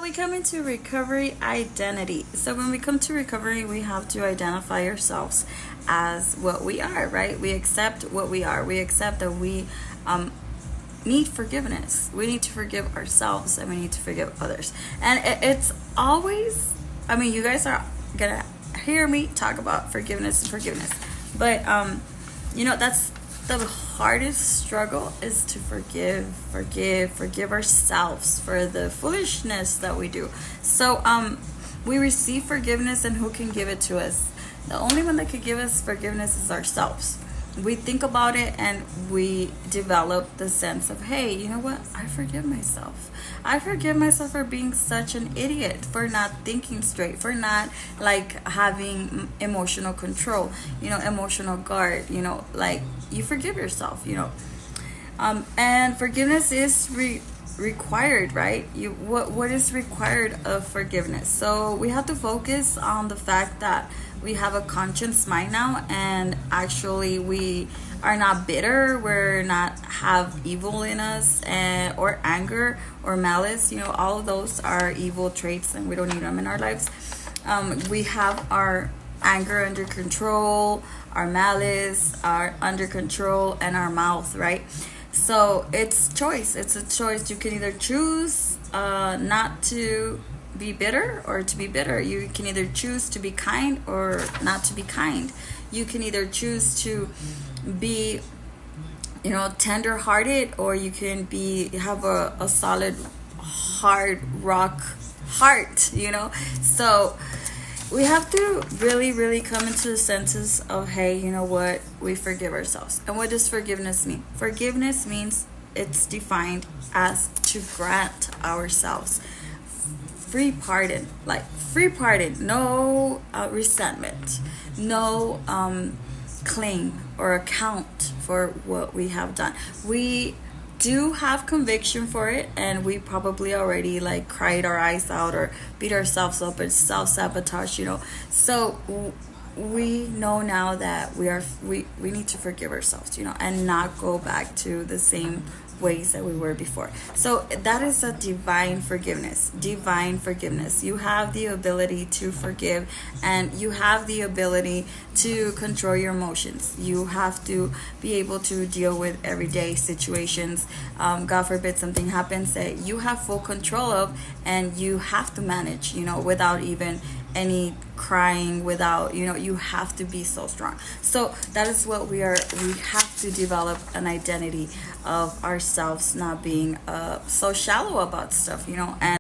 we come into recovery identity. So when we come to recovery, we have to identify ourselves as what we are, right? We accept what we are. We accept that we need forgiveness. We need to forgive ourselves and we need to forgive others. And it's always, I mean, you guys are gonna hear me talk about forgiveness and forgiveness, but that's the hardest struggle, is to forgive ourselves for the foolishness that we do. So we receive forgiveness, and who can give it to us? The only one that could give us forgiveness is ourselves. We think about it and we develop the sense of, hey, you know what? I forgive myself. I forgive myself for being such an idiot, for not thinking straight, for not like having emotional control, emotional guard, like you forgive yourself, and forgiveness is required, right? What is required of forgiveness? So we have to focus on the fact that we have a conscious mind now, and actually we are not bitter, we're not have evil in us, or anger or malice. All of those are evil traits and we don't need them in our lives. We have our anger under control, our malice are under control, and our mouth, right? So it's a choice. You can either choose not to be bitter or to be bitter. You can either choose to be kind or not to be kind. You can either choose to be tender hearted, or you can have a solid hard rock heart. So we have to really come into the senses of, hey, you know what, we forgive ourselves. And what does forgiveness mean? Forgiveness means, it's defined as to grant ourselves free pardon, no resentment, no claim or account for what we have done. We do have conviction for it, and we probably already like cried our eyes out or beat ourselves up and self-sabotage, so we know now that we need to forgive ourselves, and not go back to the same ways that we were before. So that is a divine forgiveness. You have the ability to forgive, and you have the ability to control your emotions. You have to be able to deal with everyday situations. God forbid something happens that you have full control of, and you have to manage, without even any crying, without, you have to be so strong. So that is what we have to develop an identity of ourselves, not being so shallow about stuff, and